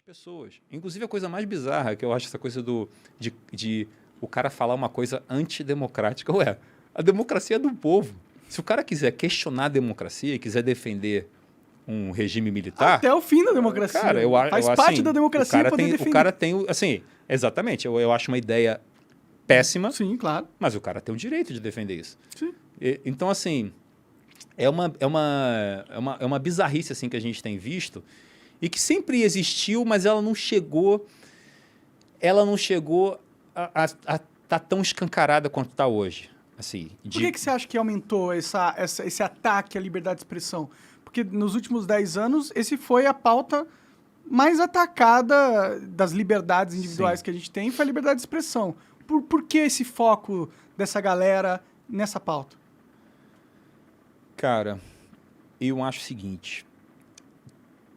pessoas. Inclusive, a coisa mais bizarra que eu acho essa coisa de o cara falar uma coisa antidemocrática. Ué, a democracia é do povo. Se o cara quiser questionar a democracia e quiser defender um regime militar... Até o fim da democracia. Cara, Faz parte assim, da democracia poder defender. O cara tem... Assim, exatamente. Eu acho uma ideia péssima. Sim, claro. Mas o cara tem o direito de defender isso. Sim. Então, assim, é uma bizarrice assim, que a gente tem visto e que sempre existiu, mas ela não chegou a estar tão escancarada quanto está hoje. Assim, Por que você acha que aumentou esse ataque à liberdade de expressão? Porque nos últimos 10 anos, esse foi a pauta mais atacada das liberdades individuais que a gente tem, foi a liberdade de expressão. Por que esse foco dessa galera nessa pauta? Cara, eu acho o seguinte,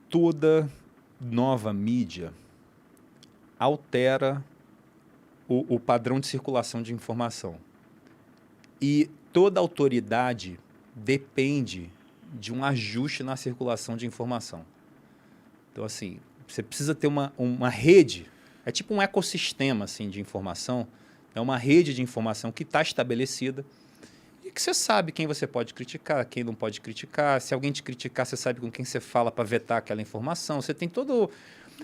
toda nova mídia altera o padrão de circulação de informação. E toda autoridade depende de um ajuste na circulação de informação. Então, assim, você precisa ter uma rede, é tipo um ecossistema assim, de informação, é uma rede de informação que está estabelecida e que você sabe quem você pode criticar, quem não pode criticar. Se alguém te criticar, você sabe com quem você fala para vetar aquela informação. Você tem todo...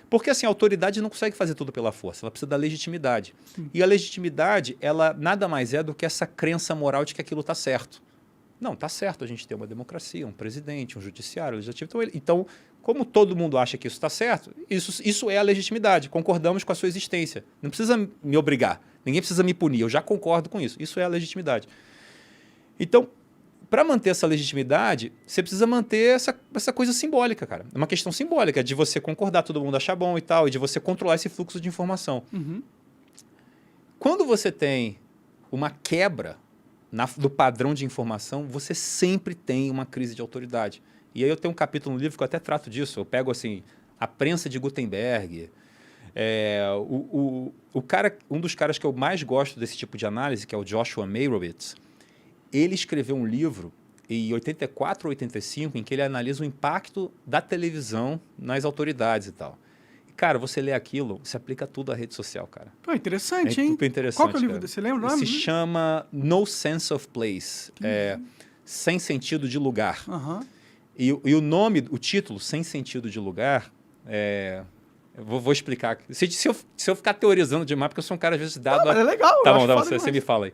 Porque assim, a autoridade não consegue fazer tudo pela força, ela precisa da legitimidade. Sim. E a legitimidade, ela nada mais é do que essa crença moral de que aquilo está certo. Não, está certo a gente ter uma democracia, um presidente, um judiciário, um legislativo. Então, como todo mundo acha que isso está certo, isso é a legitimidade. Concordamos com a sua existência. Não precisa me obrigar, ninguém precisa me punir, eu já concordo com isso. Isso é a legitimidade. Então, para manter essa legitimidade, você precisa manter essa coisa simbólica, cara. É uma questão simbólica, de você concordar, todo mundo achar bom e tal, e de você controlar esse fluxo de informação. Uhum. Quando você tem uma quebra do padrão de informação, você sempre tem uma crise de autoridade. E aí eu tenho um capítulo no livro que eu até trato disso. Eu pego assim, a prensa de Gutenberg. Um dos caras que eu mais gosto desse tipo de análise, que é o Joshua Meyerowitz, ele escreveu um livro em 84 ou 85 em que ele analisa o impacto da televisão nas autoridades e tal. E, cara, você lê aquilo, você aplica tudo à rede social, cara. Pô, interessante, hein? Super interessante. Qual que é o livro desse? Você lembra o nome? Se chama No Sense of Place. Sem sentido de lugar. Uhum. E o título, Sem Sentido de Lugar, eu vou explicar. Se eu ficar teorizando demais, porque eu sou um cara, às vezes, dado... Mas é legal. Tá bom, você me fala aí.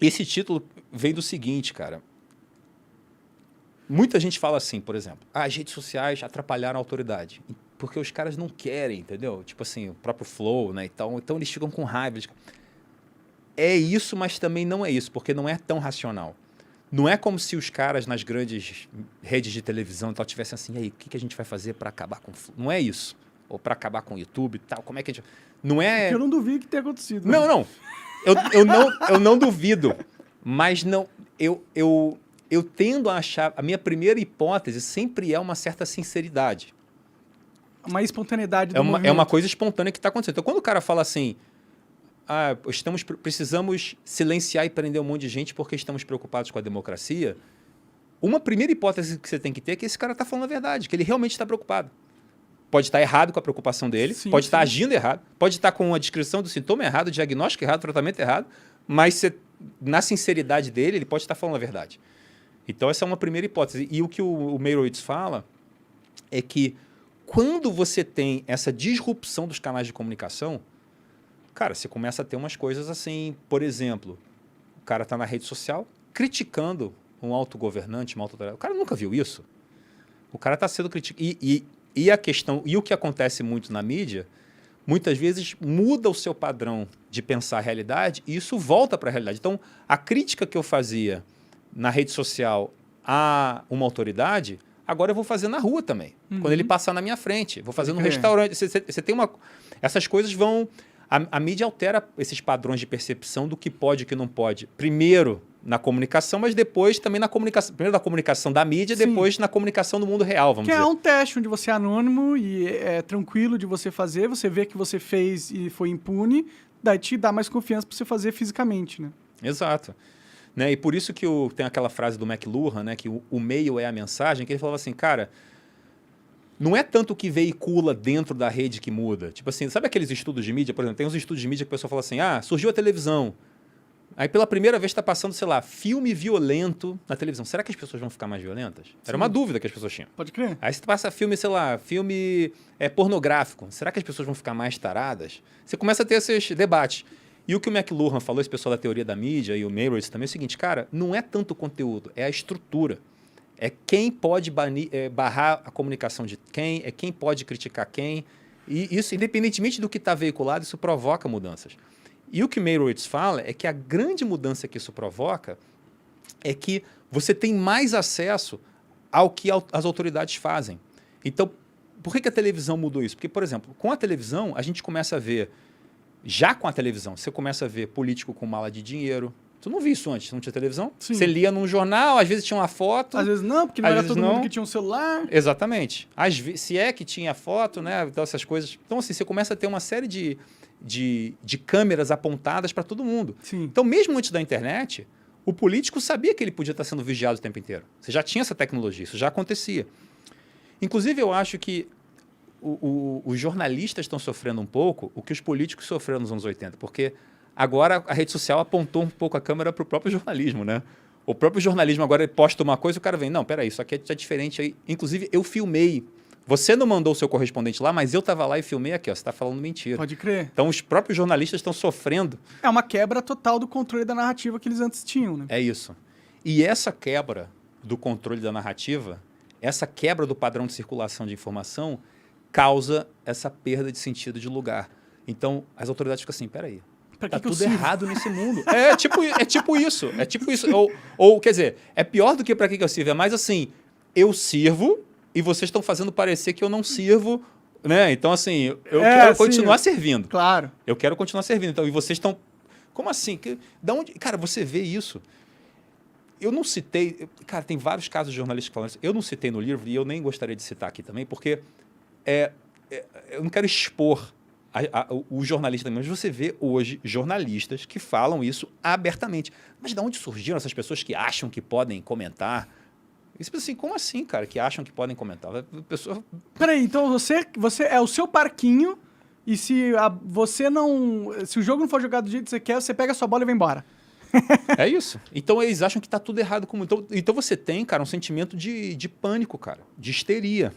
Esse título vem do seguinte, cara. Muita gente fala assim, por exemplo, as redes sociais atrapalharam a autoridade, porque os caras não querem, entendeu? Tipo assim, o próprio Flow, né? Então eles ficam com raiva. É isso, mas também não é isso, porque não é tão racional. Não é como se os caras nas grandes redes de televisão e tal tivessem assim, aí, o que a gente vai fazer para acabar com o Flow? Não é isso. Ou para acabar com o YouTube e tal, como é que a gente... Não é... Porque eu não duvido que tenha acontecido. Não, não. Eu não duvido, mas não, eu tendo a achar, a minha primeira hipótese sempre é uma certa sinceridade. Uma espontaneidade do movimento. É uma coisa espontânea que está acontecendo. Então, quando o cara fala assim, precisamos silenciar e prender um monte de gente porque estamos preocupados com a democracia, uma primeira hipótese que você tem que ter é que esse cara está falando a verdade, que ele realmente está preocupado. Pode estar errado com a preocupação dele, pode estar agindo errado, pode estar com a descrição do sintoma errado, o diagnóstico errado, o tratamento errado, mas na sinceridade dele, ele pode estar falando a verdade. Então, essa é uma primeira hipótese. E o que o Meyerowitz fala é que quando você tem essa disrupção dos canais de comunicação, cara, você começa a ter umas coisas assim, por exemplo, o cara está na rede social criticando um autogovernante, uma autoridade. O cara nunca viu isso. O cara está sendo criticado. E a questão, e o que acontece muito na mídia, muitas vezes muda o seu padrão de pensar a realidade e isso volta para a realidade. Então, a crítica que eu fazia na rede social a uma autoridade, agora eu vou fazer na rua também. Uhum. Quando ele passar na minha frente, vou fazer no restaurante. Você tem uma... Essas coisas vão... A mídia altera esses padrões de percepção do que pode e que não pode. Primeiro na comunicação, mas depois também na comunicação. Primeiro na comunicação da mídia, depois na comunicação do mundo real, vamos dizer. Que é um teste onde você é anônimo e é tranquilo de você fazer, você vê que você fez e foi impune, daí te dá mais confiança para você fazer fisicamente, né? Exato. Né? E por isso que tem aquela frase do McLuhan, né, que o meio é a mensagem, que ele falava assim, cara, não é tanto o que veicula dentro da rede que muda. Tipo assim, sabe aqueles estudos de mídia? Por exemplo, tem uns estudos de mídia que o pessoal fala assim, surgiu a televisão. Aí pela primeira vez está passando, sei lá, filme violento na televisão. Será que as pessoas vão ficar mais violentas? Sim. Era uma dúvida que as pessoas tinham. Pode crer. Aí você passa filme, sei lá, filme pornográfico. Será que as pessoas vão ficar mais taradas? Você começa a ter esses debates. E o que o McLuhan falou, esse pessoal da teoria da mídia e o Meirowitz também, é o seguinte, cara, não é tanto o conteúdo, é a estrutura. É quem pode barrar a comunicação de quem, é quem pode criticar quem. E isso, independentemente do que está veiculado, isso provoca mudanças. E o que Meirowitz fala é que a grande mudança que isso provoca é que você tem mais acesso ao que as autoridades fazem. Então, por que a televisão mudou isso? Porque, por exemplo, com a televisão, a gente começa a ver, já com a televisão, você começa a ver político com mala de dinheiro. Tu não via isso antes, não tinha televisão? Sim. Você lia num jornal, às vezes tinha uma foto. Às vezes não, porque não era todo mundo que tinha um celular. Exatamente. Se é que tinha foto, né? Então, essas coisas. Então, assim, você começa a ter uma série de câmeras apontadas para todo mundo. Sim. Então, mesmo antes da internet, o político sabia que ele podia estar sendo vigiado o tempo inteiro. Você já tinha essa tecnologia, isso já acontecia. Inclusive, eu acho que os jornalistas estão sofrendo um pouco o que os políticos sofreram nos anos 80, porque agora a rede social apontou um pouco a câmera para o próprio jornalismo, né? O próprio jornalismo agora posta uma coisa e o cara vem, não, peraí, isso aqui é diferente aí. Inclusive, eu filmei. Você não mandou o seu correspondente lá, mas eu estava lá e filmei aqui, ó, você está falando mentira. Pode crer. Então, os próprios jornalistas estão sofrendo. É uma quebra total do controle da narrativa que eles antes tinham, né? É isso. E essa quebra do controle da narrativa, essa quebra do padrão de circulação de informação, causa essa perda de sentido de lugar. Então, as autoridades ficam assim, peraí, tá tudo errado nesse mundo. É tipo isso. É tipo isso. Ou, quer dizer, é pior do que para que eu sirvo. É mais assim, eu sirvo e vocês estão fazendo parecer que eu não sirvo, né? Então, assim, eu quero continuar servindo. Claro. Eu quero continuar servindo. Então, e vocês estão... Como assim? Da onde... Cara, você vê isso. Eu não citei... Cara, tem vários casos de jornalistas que falam isso. Eu não citei no livro e eu nem gostaria de citar aqui também, porque eu não quero expor o jornalista, mas você vê hoje jornalistas que falam isso abertamente. Mas de onde surgiram essas pessoas que acham que podem comentar? Isso assim, como assim, cara, que acham que podem comentar? A pessoa... Peraí, então você é o seu parquinho e se o jogo não for jogado do jeito que você quer, você pega a sua bola e vai embora. É isso. Então eles acham que está tudo errado. Então você tem, cara, um sentimento de pânico, cara, de histeria.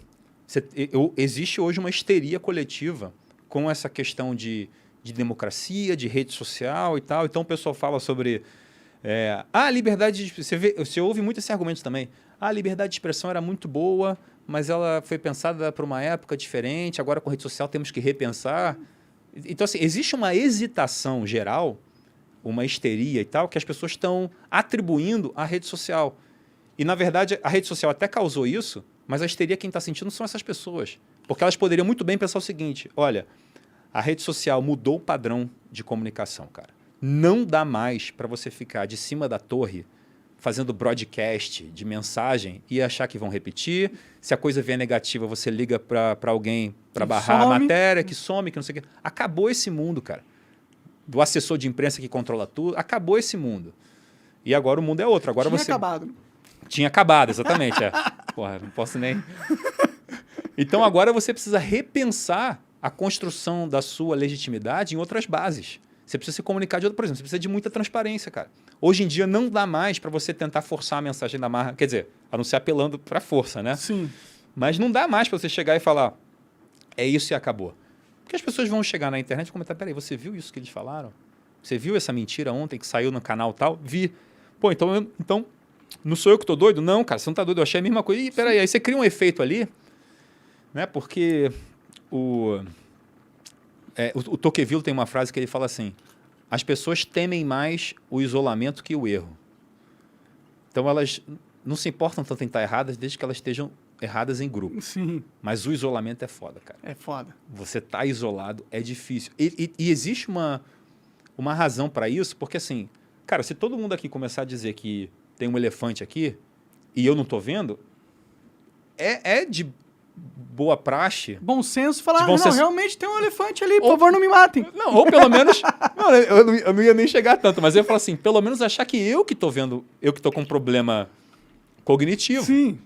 Existe hoje uma histeria coletiva com essa questão de democracia, de rede social e tal. Então o pessoal fala sobre... liberdade de... Você ouve muito esse argumento também. A liberdade de expressão era muito boa, mas ela foi pensada para uma época diferente, agora com rede social temos que repensar. Então, assim, existe uma hesitação geral, uma histeria e tal, que as pessoas estão atribuindo à rede social. E, na verdade, a rede social até causou isso, mas a histeria quem está sentindo são essas pessoas. Porque elas poderiam muito bem pensar o seguinte, olha, a rede social mudou o padrão de comunicação, cara. Não dá mais para você ficar de cima da torre fazendo broadcast de mensagem e achar que vão repetir. Se a coisa vier negativa, você liga para alguém para barrar a matéria, que some, que não sei o quê. Acabou esse mundo, cara. Do assessor de imprensa que controla tudo, acabou esse mundo. E agora o mundo é outro. Agora Tinha acabado. Tinha acabado, exatamente. Porra, não posso nem... Então agora você precisa repensar a construção da sua legitimidade em outras bases. Você precisa se comunicar de outro, por exemplo, você precisa de muita transparência, cara. Hoje em dia não dá mais para você tentar forçar a mensagem da marca, quer dizer, a não ser apelando para a força, né? Sim. Mas não dá mais para você chegar e falar, é isso e acabou. Porque as pessoas vão chegar na internet e comentar, peraí, você viu isso que eles falaram? Você viu essa mentira ontem que saiu no canal tal? Vi. Pô, então não sou eu que tô doido? Não, cara, você não tá doido, eu achei a mesma coisa. Ih, peraí, aí você cria um efeito ali, né? Porque o Tocqueville tem uma frase que ele fala assim, as pessoas temem mais o isolamento que o erro. Então elas não se importam tanto em estar erradas desde que elas estejam erradas em grupo. Sim. Mas o isolamento é foda, cara. É foda. Você tá isolado é difícil. E existe uma razão para isso, porque assim, cara, se todo mundo aqui começar a dizer que tem um elefante aqui e eu não tô vendo, é de boa praxe. Bom senso falar, realmente tem um elefante ali, por favor, não me matem. Não, ou pelo menos... eu não ia nem chegar tanto, mas eu ia falar assim, pelo menos achar que eu que tô vendo, eu que tô com um problema cognitivo. Sim,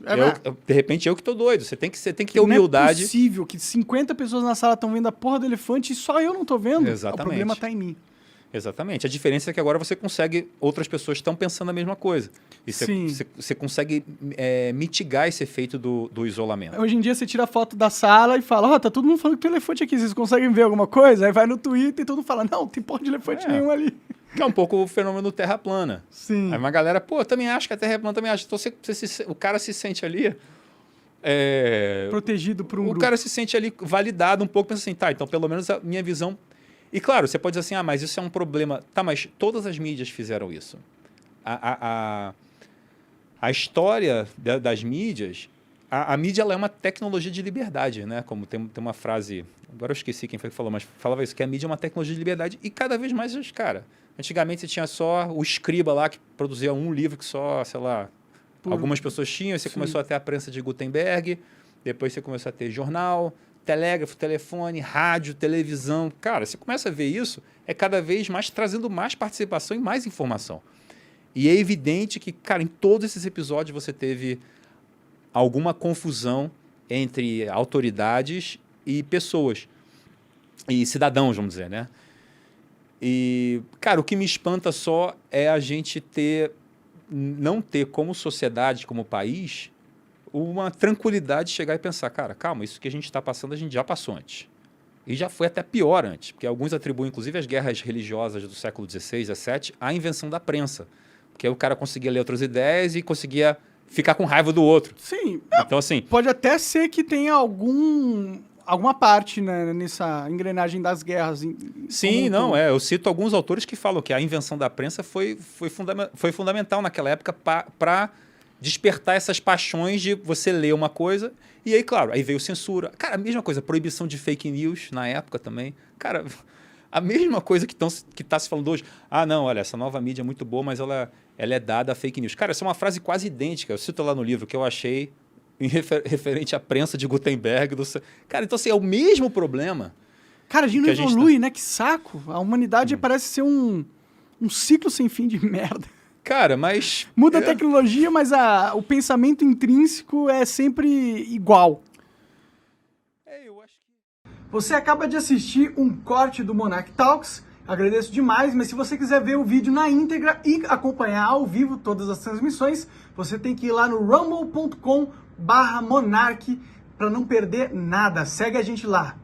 de repente eu que tô doido. Você tem que ter humildade. Não é possível que 50 pessoas na sala estão vendo a porra do elefante e só eu não tô vendo. Exatamente. O problema tá em mim. Exatamente. A diferença é que agora você consegue... Outras pessoas estão pensando a mesma coisa. E você consegue mitigar esse efeito do isolamento. Hoje em dia você tira a foto da sala e fala, tá todo mundo falando que tem elefante aqui, vocês conseguem ver alguma coisa? Aí vai no Twitter e todo mundo fala, não, tem porra de elefante nenhum ali. Que é um pouco o fenômeno terra plana. Sim. Aí uma galera, também acha que a terra é plana, também acha. Então o cara se sente ali... protegido por um grupo. O cara se sente ali validado um pouco, pensa assim, tá, então pelo menos a minha visão... E claro, você pode dizer assim, mas isso é um problema. Tá, mas todas as mídias fizeram isso. A história das mídias, a mídia ela é uma tecnologia de liberdade, né? Como tem uma frase, agora eu esqueci quem foi que falou, mas falava isso, que a mídia é uma tecnologia de liberdade. E cada vez mais, cara, antigamente você tinha só o escriba lá que produzia um livro que só, sei lá, algumas pessoas tinham, você começou a ter a prensa de Gutenberg, depois você começou a ter jornal, telégrafo, telefone, rádio, televisão. Cara, você começa a ver isso, é cada vez mais trazendo mais participação e mais informação. E é evidente que, cara, em todos esses episódios você teve alguma confusão entre autoridades e pessoas. E cidadãos, vamos dizer, né? E, cara, o que me espanta só é a gente não ter como sociedade, como país... uma tranquilidade de chegar e pensar, cara, calma, isso que a gente está passando, a gente já passou antes. E já foi até pior antes, porque alguns atribuem, inclusive, as guerras religiosas do século XVI, XVII, à invenção da prensa. Porque aí o cara conseguia ler outras ideias e conseguia ficar com raiva do outro. Sim. Então, assim... Pode até ser que tenha alguma parte, né, nessa engrenagem das guerras. Sim, não, eu cito alguns autores que falam que a invenção da prensa foi fundamental naquela época para despertar essas paixões de você ler uma coisa e aí, claro, aí veio censura. Cara, a mesma coisa, proibição de fake news na época também. Cara, a mesma coisa que tá se falando hoje. Ah, não, olha, essa nova mídia é muito boa, mas ela é dada a fake news. Cara, essa é uma frase quase idêntica. Eu cito lá no livro que eu achei referente à prensa de Gutenberg. Cara, então assim, é o mesmo problema. Cara, a gente não evolui, né? Que saco. A humanidade parece ser um ciclo sem fim de merda. Cara, mas... Muda a tecnologia, mas o pensamento intrínseco é sempre igual. Eu acho que... Você acaba de assistir um corte do Monarch Talks. Agradeço demais, mas se você quiser ver o vídeo na íntegra e acompanhar ao vivo todas as transmissões, você tem que ir lá no rumble.com/monarch para não perder nada. Segue a gente lá.